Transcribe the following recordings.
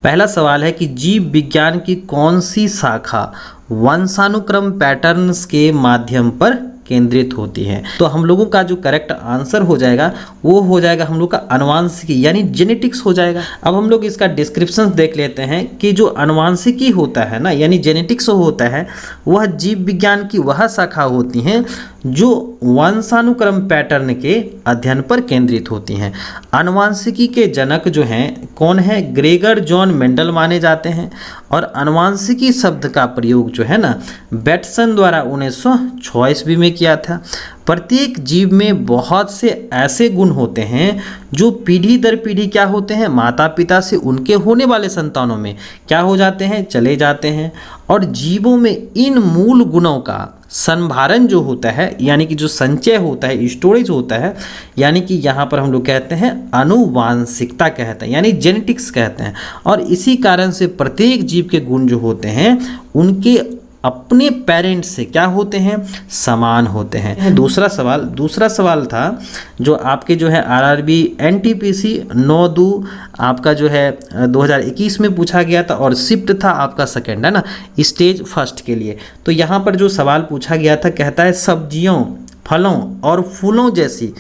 पहला सवाल है कि जीव विज्ञान की कौन सी शाखा वंशानुक्रम पैटर्न्स के माध्यम पर केंद्रित होती है। तो हम लोगों का जो करेक्ट आंसर हो जाएगा वो हो जाएगा हम लोग का आनुवांशिकी यानी जेनेटिक्स हो जाएगा। अब हम लोग इसका डिस्क्रिप्शन देख लेते हैं कि जो आनुवांशिकी होता है ना यानी जेनेटिक्स होता है वह जीव विज्ञान की वह शाखा होती हैं जो वंशानुक्रम पैटर्न के अध्ययन पर केंद्रित होती हैं। आनुवांशिकी के जनक जो हैं कौन है, ग्रेगर जॉन मेंडल माने जाते हैं और आनुवांशिकी शब्द का प्रयोग जो है ना बैटसन द्वारा 1906 ईस्वी में किया था। प्रत्येक जीव में बहुत से ऐसे गुण होते हैं जो पीढ़ी दर पीढ़ी क्या होते हैं, माता पिता से उनके होने वाले संतानों में क्या हो जाते हैं, चले जाते हैं। और जीवों में इन मूल गुणों का संभारण जो होता है यानी कि जो संचय होता है, स्टोरेज होता है, यानी कि यहाँ पर हम लोग कहते हैं आनुवांशिकता कहते हैं यानी जेनेटिक्स कहते हैं। और इसी कारण से प्रत्येक जीव के गुण जो होते हैं उनके अपने पेरेंट्स से क्या होते हैं, समान होते हैं। दूसरा सवाल था जो आपके जो है आरआरबी एनटीपीसी 9/2 आपका जो है 2021 में पूछा गया था और शिफ्ट था आपका सेकंड है ना स्टेज फर्स्ट के लिए। तो यहाँ पर जो सवाल पूछा गया था कहता है सब्जियों, फलों और फूलों जैसी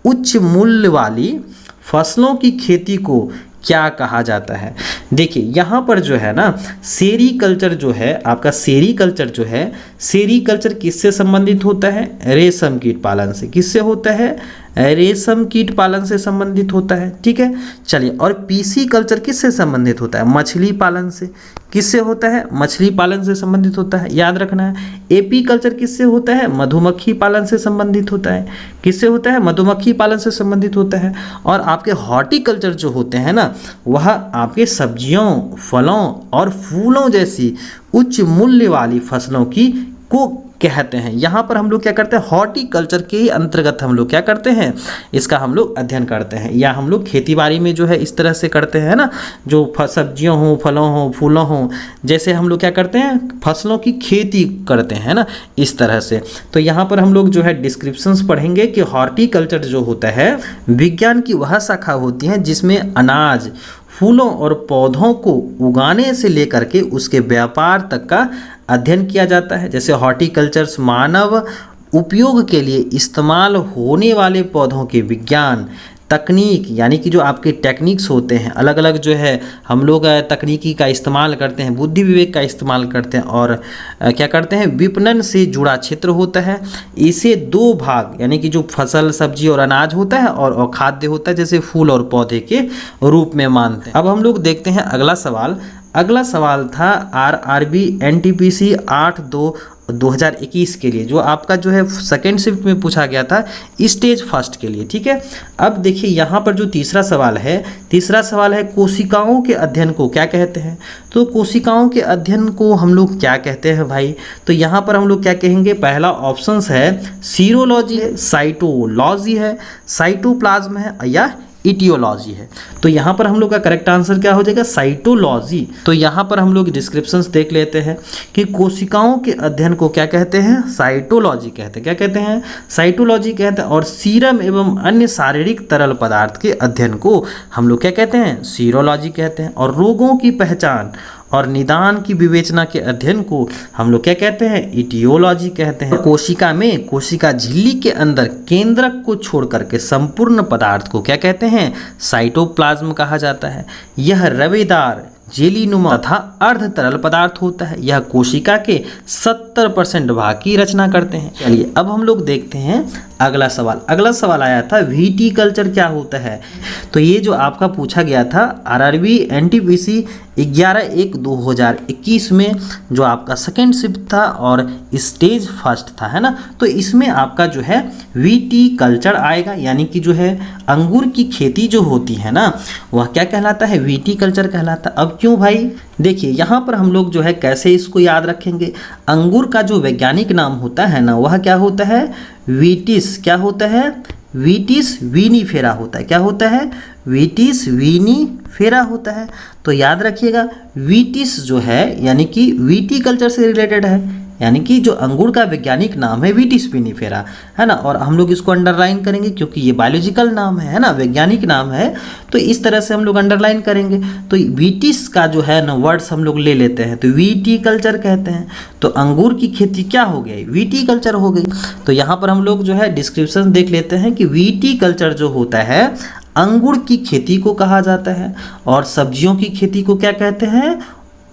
उच्च मूल्य वाली फसलों की खेती को क्या कहा जाता है। देखिए यहाँ पर जो है ना सेरीकल्चर जो है आपका, सेरीकल्चर जो है, सेरीकल्चर किससे संबंधित होता है, रेशम कीट पालन से। किससे होता है, रेशम कीट पालन से संबंधित होता है। ठीक है, चलिए। और पीसी कल्चर किससे संबंधित होता है, मछली पालन से। किससे होता है, मछली पालन से संबंधित होता है, याद रखना है। एपी कल्चर किससे होता है, मधुमक्खी पालन से संबंधित होता है। किससे होता है, मधुमक्खी पालन से संबंधित होता है। और आपके हॉर्टिकल्चर जो होते हैं ना वह आपके सब्जियों, फलों और फूलों जैसी उच्च मूल्य वाली फसलों की को कहते हैं। यहाँ पर हम लोग क्या करते हैं, हॉर्टिकल्चर के ही अंतर्गत हम लोग क्या करते हैं, इसका हम लोग अध्ययन करते हैं। या हम लोग खेतीबाड़ी में जो है इस तरह से करते हैं ना, जो सब्जियों हों, फलों हों, फूलों हों, जैसे हम लोग क्या करते हैं, फसलों की खेती करते हैं ना, इस तरह से। तो यहाँ पर हम लोग जो है डिस्क्रिप्शंस पढ़ेंगे कि हॉर्टिकल्चर जो होता है विज्ञान की वह शाखा होती है जिसमें अनाज, फूलों और पौधों को उगाने से लेकर के उसके व्यापार तक का अध्ययन किया जाता है। जैसे हॉर्टिकल्चर्स मानव उपयोग के लिए इस्तेमाल होने वाले पौधों के विज्ञान, तकनीक यानी कि जो आपके टेक्निक्स होते हैं अलग अलग जो है हम लोग तकनीकी का इस्तेमाल करते हैं, बुद्धि विवेक का इस्तेमाल करते हैं और क्या करते हैं, विपणन से जुड़ा क्षेत्र होता है। इसे दो भाग यानी कि जो फसल, सब्जी और अनाज होता है और खाद्य होता है जैसे फूल और पौधे के रूप में मानते हैं। अब हम लोग देखते हैं अगला सवाल। अगला सवाल था आरआरबी एनटीपीसी 8/2/2021 के लिए, जो आपका जो है सेकेंड शिफ्ट में पूछा गया था स्टेज फर्स्ट के लिए। ठीक है, अब देखिए यहाँ पर जो तीसरा सवाल है कोशिकाओं के अध्ययन को क्या कहते हैं। तो कोशिकाओं के अध्ययन को हम लोग क्या कहते हैं भाई, तो यहाँ पर हम लोग क्या कहेंगे, पहला ऑप्शंस है सीरोलॉजी है, साइटोलॉजी है, साइटोप्लाज्म है या इटियोलॉजी है। तो यहाँ पर हम लोग का करेक्ट आंसर क्या हो जाएगा, साइटोलॉजी। तो यहाँ पर हम लोग डिस्क्रिप्शंस देख लेते हैं कि कोशिकाओं के अध्ययन को क्या कहते हैं, साइटोलॉजी कहते हैं। क्या कहते हैं, साइटोलॉजी कहते हैं। और सीरम एवं अन्य शारीरिक तरल पदार्थ के अध्ययन को हम लोग क्या कहते हैं, सीरोलॉजी कहते हैं। और रोगों की पहचान और निदान की विवेचना के अध्ययन को हम लोग क्या कहते हैं, इटियोलॉजी कहते हैं। कोशिका में, कोशिका झिल्ली के अंदर केंद्रक को छोड़ करके संपूर्ण पदार्थ को क्या कहते हैं, साइटोप्लाज्म कहा जाता है। यह रवेदार, जेलीनुमा तथा अर्ध तरल पदार्थ होता है। यह कोशिका के 70% भाग की रचना करते हैं। चलिए अब हम लोग देखते हैं अगला सवाल। अगला सवाल आया था विटिकल्चर क्या होता है। तो ये जो आपका पूछा गया था आरआरबी एनटीपीसी 11/1/2021 में, जो आपका सेकेंड शिफ्ट था और स्टेज फर्स्ट था, है ना। तो इसमें आपका जो है विटिकल्चर आएगा, यानी कि जो है अंगूर की खेती जो होती है ना वह क्या कहलाता है, विटिकल्चर कहलाता है। अब क्यों भाई, देखिए यहाँ पर हम लोग जो है कैसे इसको याद रखेंगे। अंगूर का जो वैज्ञानिक नाम होता है ना वह क्या होता है, विटिस। क्या होता है, विटिस विनिफेरा होता है। क्या होता है, विटिस विनिफेरा होता है। तो याद रखिएगा विटिस जो है यानी कि विटिकल्चर से रिलेटेड है, यानी कि जो अंगूर का वैज्ञानिक नाम है विटिस स्पिनिफेरा, है ना। और हम लोग इसको अंडरलाइन करेंगे क्योंकि ये बायोलॉजिकल नाम है ना, वैज्ञानिक नाम है, तो इस तरह से हम लोग अंडरलाइन करेंगे। तो विटिस का जो है ना वर्ड्स हम लोग ले लेते हैं, तो विटिकल्चर कहते हैं। तो अंगूर की खेती क्या हो गई, विटिकल्चर हो गई। तो यहाँ पर हम लोग जो है डिस्क्रिप्शन देख लेते हैं कि विटिकल्चर जो होता है अंगूर की खेती को कहा जाता है, और सब्जियों की खेती को क्या कहते हैं,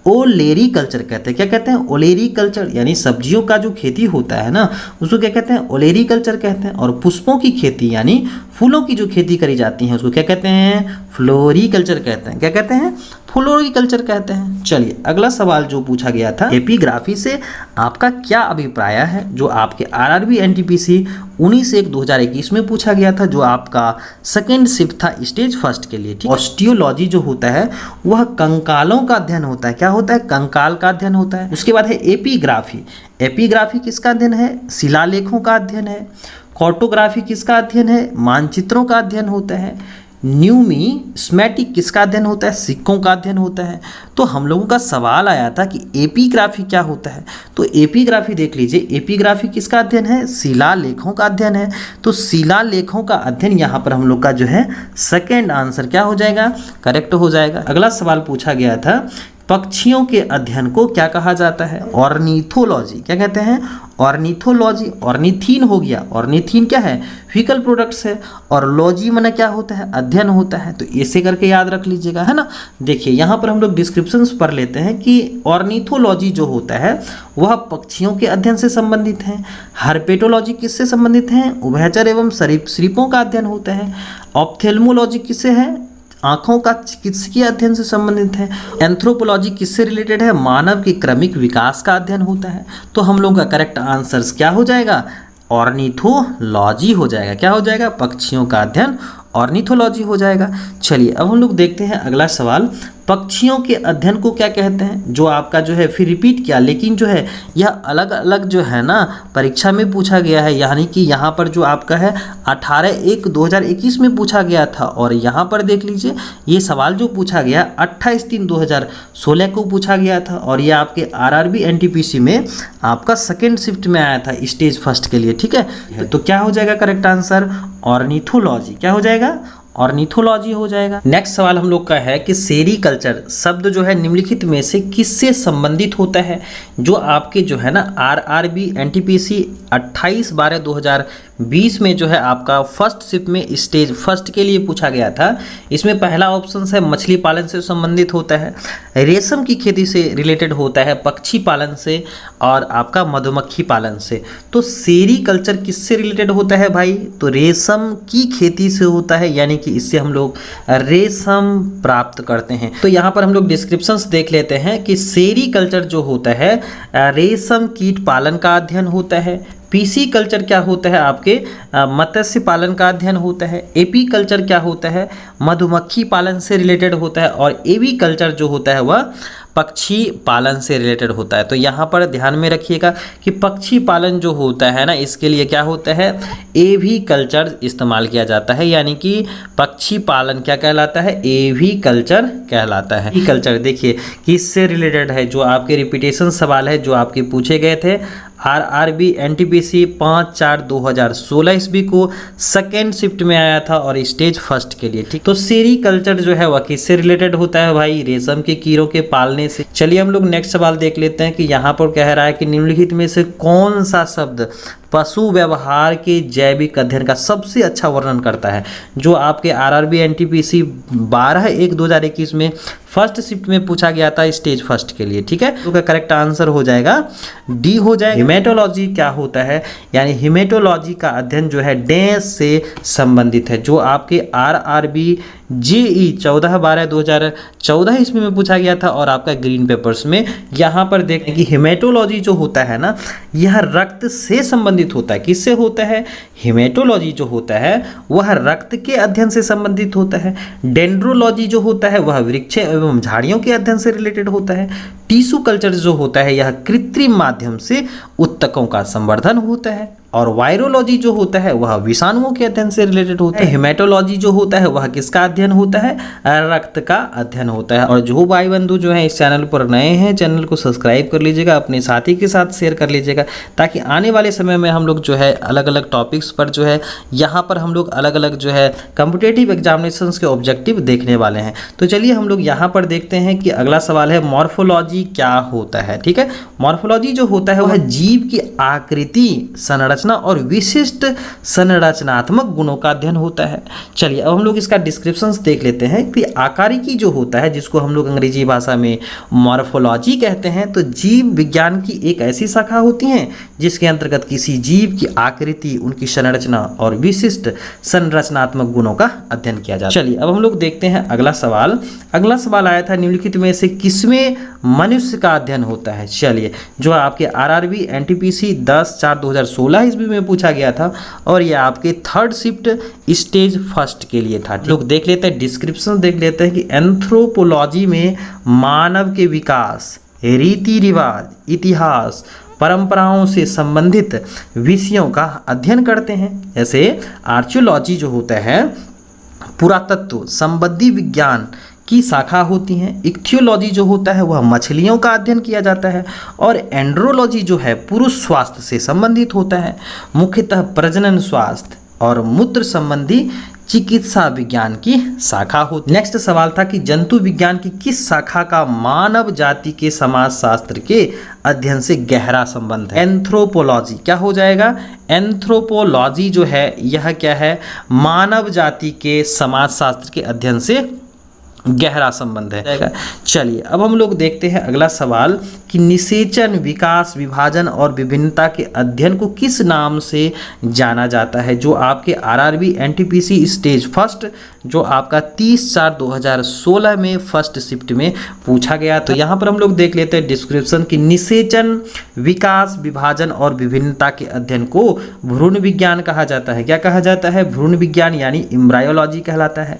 ओलेरी कल्चर कहते हैं। क्या कहते हैं, ओलेरी कल्चर, यानी सब्जियों का जो खेती होता है ना उसको क्या कहते हैं, ओलेरी कल्चर कहते हैं। और पुष्पों की खेती यानी फूलों की जो खेती करी जाती है उसको क्या कहते हैं, फ्लोरीकल्चर कहते हैं। क्या कहते हैं, फ्लोरीकल्चर कहते हैं। चलिए अगला सवाल जो पूछा गया था, एपिग्राफी से आपका क्या अभिप्राय है, जो आपके आरआरबी एनटीपीसी 19/1/2021 में पूछा गया था, जो आपका सेकेंड शिफ्ट था स्टेज फर्स्ट के लिए। ठीक, ऑस्टियोलॉजी जो होता है वह कंकालों का अध्ययन होता है। क्या होता है, कंकाल का अध्ययन होता है। उसके बाद है एपिग्राफी। एपिग्राफी किसका अध्ययन है, शिलालेखों का अध्ययन है। कार्टोग्राफी किसका अध्ययन है, मानचित्रों का अध्ययन होता है। न्यूमिस्मेटिक किसका अध्ययन होता है, सिक्कों का अध्ययन होता है। तो हम लोगों का सवाल आया था कि एपिग्राफी क्या होता है, तो एपिग्राफी देख लीजिए, एपिग्राफी किसका अध्ययन है, शिलालेखों का अध्ययन है। तो शिलालेखों का अध्ययन यहाँ पर हम लोग का जो है सेकेंड आंसर क्या हो जाएगा, करेक्ट हो जाएगा। अगला सवाल पूछा गया था, पक्षियों के अध्ययन को क्या कहा जाता है, ऑर्निथोलॉजी। क्या कहते हैं, ऑर्निथोलॉजी। ऑर्निथीन हो गया, ऑर्निथीन क्या है, फीकल प्रोडक्ट्स है, और लॉजी माने क्या होता है, अध्ययन होता है। तो ऐसे करके याद रख लीजिएगा, है ना। देखिए यहाँ पर हम लोग डिस्क्रिप्शंस पढ़ लेते हैं कि ऑर्निथोलॉजी जो होता है वह पक्षियों के अध्ययन से संबंधित है। हर्पेटोलॉजी किससे संबंधित है, उभयचर एवं सरीसृपों का अध्ययन होता है। ऑप्थेल्मोलॉजी किससे है, आँखों का चिकित्सकीय अध्ययन से संबंधित है। एंथ्रोपोलॉजी किससे रिलेटेड है, मानव के क्रमिक विकास का अध्ययन होता है। तो हम लोगों का करेक्ट आंसर्स क्या हो जाएगा, ऑर्निथोलॉजी हो जाएगा। क्या हो जाएगा, पक्षियों का अध्ययन ऑर्निथोलॉजी हो जाएगा। चलिए अब हम लोग देखते हैं अगला सवाल, पक्षियों के अध्ययन को क्या कहते हैं, जो आपका जो है फिर रिपीट किया, लेकिन जो है यह अलग अलग जो है ना परीक्षा में पूछा गया है। यानी कि यहाँ पर जो आपका है 18/1/2021 में पूछा गया था, और यहाँ पर देख लीजिए ये सवाल जो पूछा गया 28/3/2016 को पूछा गया था, और ये आपके आरआरबी एनटीपीसी में आपका सेकेंड शिफ्ट में आया था स्टेज फर्स्ट के लिए। ठीक है, तो क्या हो जाएगा करेक्ट आंसर, ऑर्निथोलॉजी। क्या हो जाएगा, ऑर्निथोलॉजी हो जाएगा। नेक्स्ट सवाल हम लोग का है कि सेरीकल्चर शब्द जो है निम्नलिखित में से किससे संबंधित होता है, जो आपके जो है ना आरआरबी एनटीपीसी 28/12/2020 में जो है आपका फर्स्ट शिफ्ट में स्टेज फर्स्ट के लिए पूछा गया था। इसमें पहला ऑप्शन है मछली पालन से संबंधित होता है, रेशम की खेती से रिलेटेड होता है, पक्षी पालन से, और आपका मधुमक्खी पालन से। तो सेरीकल्चर किससे रिलेटेड होता है भाई, तो रेशम की खेती से होता है, यानी कि इससे हम लोग रेशम प्राप्त करते हैं। तो यहाँ पर हम लोग डिस्क्रिप्शंस देख लेते हैं कि सेरीकल्चर जो होता है रेशम कीट पालन का अध्ययन होता है। पीसी कल्चर क्या होता है, आपके मत्स्य पालन का अध्ययन होता है। एपी कल्चर क्या होता है, मधुमक्खी पालन से रिलेटेड होता है, और एवी कल्चर जो होता है वह पक्षी पालन से रिलेटेड होता है। तो यहाँ पर ध्यान में रखिएगा कि पक्षी पालन जो होता है ना इसके लिए क्या होता है, एवी कल्चर इस्तेमाल किया जाता है, यानी कि पक्षी पालन क्या कहलाता है, एवी कल्चर कहलाता है। एवी कल्चर देखिए किससे रिलेटेड है, जो आपके रिपीटेशन सवाल है जो आपके पूछे गए थे आरआरबी एनटीपीसी 5/4/2016 ईस्वी को सेकेंड शिफ्ट में आया था, और स्टेज फर्स्ट के लिए। ठीक, तो सेरीकल्चर जो है वह किससे रिलेटेड होता है भाई, रेशम के कीड़ों के पालने से। चलिए हम लोग नेक्स्ट सवाल देख लेते हैं कि यहाँ पर कह रहा है कि निम्नलिखित में से कौन सा शब्द पशु व्यवहार के जैविक अध्ययन का सबसे अच्छा वर्णन करता है, जो आपके आरआरबी एनटीपीसी 12/1/2021 में फर्स्ट शिफ्ट में पूछा गया था स्टेज फर्स्ट के लिए। ठीक है, तो करेक्ट आंसर हो जाएगा डी हो जाएगा। हिमेटोलॉजी क्या होता है, यानी हिमेटोलॉजी का अध्ययन जो है डैश से संबंधित है, जो आपके आरआरबी जेई 14/12/2014 ईस्वी में पूछा गया था, और आपका ग्रीन पेपर्स में यहाँ पर देखें कि हिमेटोलॉजी जो होता है ना यह रक्त से संबंधित संबंधित होता है। किससे होता है? हेमेटोलॉजी जो होता है वह रक्त के अध्ययन से संबंधित होता है। डेंड्रोलॉजी जो होता है वह वृक्ष एवं झाड़ियों के अध्ययन से रिलेटेड होता है। टिश्यू कल्चर जो होता है यह कृत्रिम माध्यम से उत्तकों का संवर्धन होता है। और वायरोलॉजी जो होता है वह विषाणुओं के अध्ययन से रिलेटेड होता है। हेमेटोलॉजी जो होता है वह किसका अध्ययन होता है? रक्त का अध्ययन होता है। और जो भाई बंधु जो है इस चैनल पर नए हैं, चैनल को सब्सक्राइब कर लीजिएगा, अपने साथी के साथ शेयर कर लीजिएगा, ताकि आने वाले समय में हम लोग जो है अलग अलग टॉपिक्स पर जो है यहाँ पर हम लोग अलग अलग जो है कॉम्पिटिटिव एग्जामिनेशंस के ऑब्जेक्टिव देखने वाले हैं। तो चलिए हम लोग यहाँ पर देखते हैं कि अगला सवाल है मॉर्फोलॉजी क्या होता है। ठीक है, मॉर्फोलॉजी जो होता है वह जीव की आकृति, संरचना और विशिष्ट संरचनात्मक गुणों का अध्ययन होता है। चलिए अब हम लोग इसका डिस्क्रिप्शंस देख लेते हैं कि आकारिकी जो होता है, जिसको हम लोग अंग्रेजी भाषा में मॉर्फोलॉजी कहते हैं, तो जीव विज्ञान की एक ऐसी शाखा होती है जिसके अंतर्गत किसी जीव की आकृति, उनकी संरचना और विशिष्ट संरचनात्मक गुणों का अध्ययन किया जाता है। चलिए अब हम लोग देखते हैं अगला सवाल। अगला सवाल आया था निम्नलिखित में से किसमें मनुष्य का अध्ययन होता है। चलिए जो आपके आरआरबी एनटीपीसी 10/4/2016 ईस्वी में पूछा गया था और ये आपके थर्ड शिफ्ट स्टेज फर्स्ट के लिए था। लोग देख लेते हैं, डिस्क्रिप्शन देख लेते हैं कि एंथ्रोपोलॉजी में मानव के विकास, रीति रिवाज, इतिहास, परंपराओं से संबंधित विषयों का अध्ययन करते हैं। जैसे आर्कियोलॉजी जो होता है पुरातत्व संबंधी विज्ञान की शाखा होती हैं। इक्थियोलॉजी जो होता है वह मछलियों का अध्ययन किया जाता है। और एंड्रोलॉजी जो है पुरुष स्वास्थ्य से संबंधित होता है, मुख्यतः प्रजनन स्वास्थ्य और मूत्र संबंधी चिकित्सा विज्ञान की शाखा होती है। नेक्स्ट सवाल था कि जंतु विज्ञान की किस शाखा का मानव जाति के समाजशास्त्र के अध्ययन से गहरा संबंध है? एंथ्रोपोलॉजी क्या हो जाएगा? एंथ्रोपोलॉजी जो है यह क्या है? मानव जाति के समाजशास्त्र के अध्ययन से गहरा संबंध है। चलिए अब हम लोग देखते हैं अगला सवाल कि निषेचन, विकास, विभाजन और विभिन्नता के अध्ययन को किस नाम से जाना जाता है? जो आपके आरआरबी एनटीपीसी स्टेज फर्स्ट जो आपका 30/4/2016 में फर्स्ट शिफ्ट में पूछा गया। तो यहाँ पर हम लोग देख लेते हैं डिस्क्रिप्शन कि निषेचन, विकास, विभाजन और विभिन्नता के अध्ययन को भ्रूण विज्ञान कहा जाता है। क्या कहा जाता है? भ्रूण विज्ञान यानी एम्ब्रायोलॉजी कहलाता है।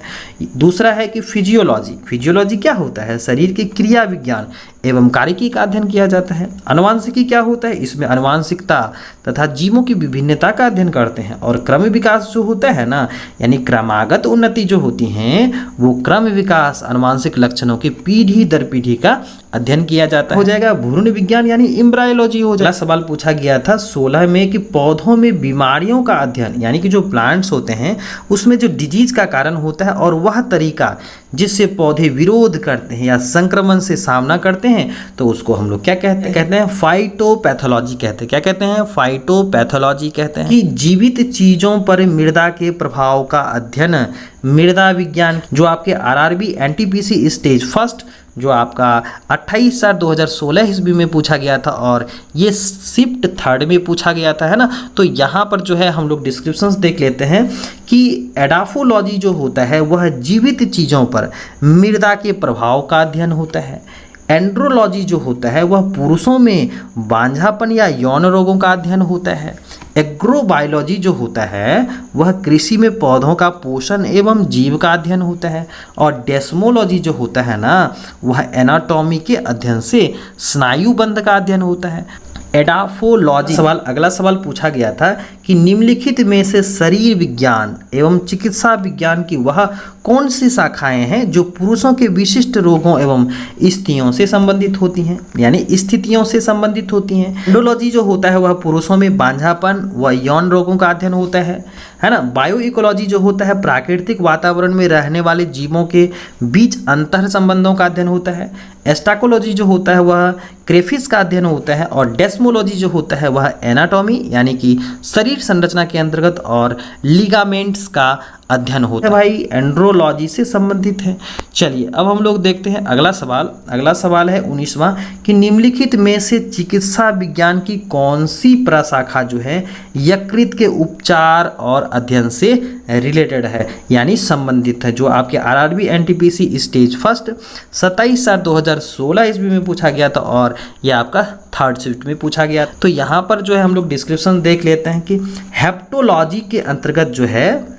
दूसरा है कि फिजियोलॉजी। फिजियोलॉजी क्या होता है? शरीर के क्रिया विज्ञान एवं कार्यकी का अध्ययन किया जाता है। अनुवांशिकी क्या होता है? इसमें अनुवांशिकता तथा जीवों की विभिन्नता का अध्ययन करते हैं। और क्रम विकास जो होता है ना, यानी क्रमागत उन्नति जो होती हैं वो क्रम विकास अनुवांशिक लक्षणों की पीढ़ी दर पीढ़ी का अध्ययन किया जाता है। हो जाएगा भ्रूण विज्ञान यानी एम्ब्रायोलॉजी हो जाएगा। सवाल पूछा गया था 16 में कि पौधों में बीमारियों का अध्ययन, यानी कि जो प्लांट्स होते हैं उसमें जो डिजीज का कारण होता है और वह तरीका जिससे पौधे विरोध करते हैं या संक्रमण से सामना करते हैं, तो उसको हम लोग क्या कहते हैं? कहते हैं फाइटोपैथोलॉजी कहते हैं। क्या कहते हैं? फाइटोपैथोलॉजी कहते हैं। कि जीवित चीजों पर मृदा के प्रभाव का अध्ययन मृदा विज्ञान जो आपके आरआरबी एनटीपीसी स्टेज फर्स्ट जो आपका 28/4/2016 ईस्वी में पूछा गया था और ये शिफ्ट थर्ड में पूछा गया था, है ना। तो यहाँ पर जो है हम लोग डिस्क्रिप्शंस देख लेते हैं कि एडाफोलॉजी जो होता है वह जीवित चीज़ों पर मृदा के प्रभाव का अध्ययन होता है। एंड्रोलॉजी जो होता है वह पुरुषों में बांझापन या यौन रोगों का अध्ययन होता है। एग्रोबायोलॉजी जो होता है वह कृषि में पौधों का पोषण एवं जीव का अध्ययन होता है। और डेस्मोलॉजी जो होता है ना वह एनाटॉमी के अध्ययन से स्नायुबंध का अध्ययन होता है। एडाफोलॉजी अगला सवाल पूछा गया था कि निम्नलिखित में से शरीर विज्ञान एवं चिकित्सा विज्ञान की वह कौन सी शाखाएं हैं जो पुरुषों के विशिष्ट रोगों एवं स्थितियों से संबंधित होती हैं, यानी स्थितियों से संबंधित होती हैं। एंडोलॉजी जो होता है वह पुरुषों में बांझापन व यौन रोगों का अध्ययन होता है ना। बायो इकोलॉजी जो होता है प्राकृतिक वातावरण में रहने वाले जीवों के बीच अंतर संबंधों का अध्ययन होता है। एस्टाकोलॉजी जो होता है वह क्रेफिस का अध्ययन होता है। और डेस्मोलॉजी जो होता है वह एनाटॉमी यानी कि शरीर संरचना के अंतर्गत और लिगामेंट्स का अध्ययन होता है। भाई एंड्रोलॉजी से संबंधित है। चलिए अब हम लोग देखते हैं अगला सवाल। अगला सवाल है 19वां कि निम्नलिखित में से चिकित्सा विज्ञान की कौन सी प्रशाखा जो है यकृत के उपचार और अध्ययन से रिलेटेड है, यानी संबंधित है। जो आपके आरआरबी एनटीपीसी स्टेज फर्स्ट 27/4/2016 ईस्वी में पूछा गया था और यह आपका थर्ड शिफ्ट में पूछा गया। तो यहाँ पर जो है हम लोग डिस्क्रिप्शन देख लेते हैं कि हेप्टोलॉजी के अंतर्गत जो है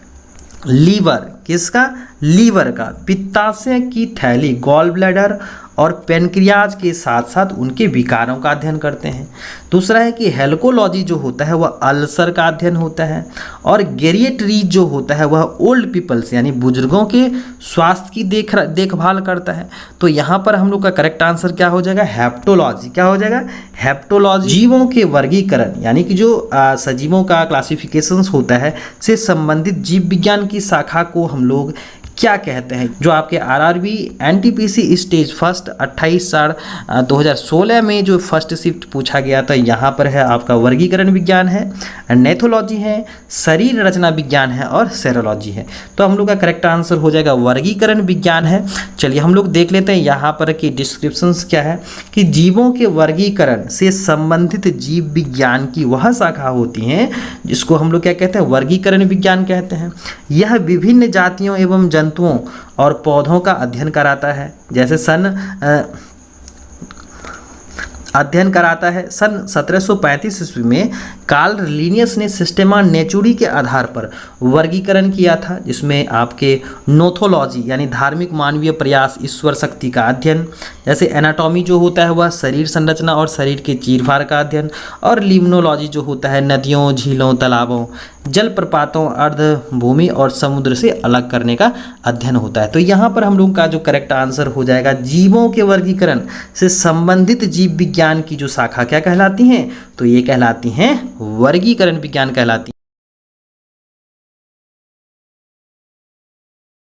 लीवर, किसका, लीवर का, पित्ताशय की थैली, गॉल ब्लैडर और पेनक्रियाज के साथ साथ उनके विकारों का अध्ययन करते हैं। दूसरा है कि हेल्कोलॉजी जो होता है वह अल्सर का अध्ययन होता है। और गेरिएट्रीज जो होता है वह ओल्ड पीपल्स यानी बुजुर्गों के स्वास्थ्य की देखभाल करता है। तो यहाँ पर हम लोग का करेक्ट आंसर क्या हो जाएगा, हेप्टोलॉजी। क्या हो जाएगा, हेप्टोलॉजी। जीवों के वर्गीकरण यानी कि जो सजीवों का क्लासिफिकेशंस होता है से संबंधित जीव विज्ञान की शाखा को हम लोग क्या कहते हैं। जो आपके आरआरबी एनटीपीसी स्टेज फर्स्ट 28/4/2016 में जो फर्स्ट शिफ्ट पूछा गया था, यहाँ पर है आपका वर्गीकरण विज्ञान है, नेथोलॉजी है, शरीर रचना विज्ञान है और सेरोलॉजी है। तो हम लोग का करेक्ट आंसर हो जाएगा वर्गीकरण विज्ञान है। चलिए हम लोग देख लेते हैं यहाँ पर कि डिस्क्रिप्शंस क्या है कि जीवों के वर्गीकरण से संबंधित जीव विज्ञान की वह शाखा होती हैं जिसको हम लोग क्या कहते हैं, वर्गीकरण विज्ञान कहते हैं। यह विभिन्न जातियों एवं जंतुओं और पौधों का अध्ययन कराता है। जैसे अध्ययन कराता है। सन 1735 ईस्वी में कार्ल लिनियस ने सिस्टेमा नेचुरी के आधार पर वर्गीकरण किया था, जिसमें आपके नोथोलॉजी यानी धार्मिक मानवीय प्रयास, ईश्वर शक्ति का अध्ययन, जैसे एनाटॉमी जो होता है वह शरीर संरचना और शरीर के चीरफाड़ का अध्ययन, और लिम्नोलॉजी जो होता है नदियों, झीलों, तालाबों, जलप्रपातों, अर्ध भूमि और समुद्र से अलग करने का अध्ययन होता है। तो यहाँ पर हम लोग का जो करेक्ट आंसर हो जाएगा, जीवों के वर्गीकरण से संबंधित जीव विज्ञान की जो शाखा क्या कहलाती हैं, तो ये कहलाती हैं वर्गीकरण विज्ञान कहलाती हैं।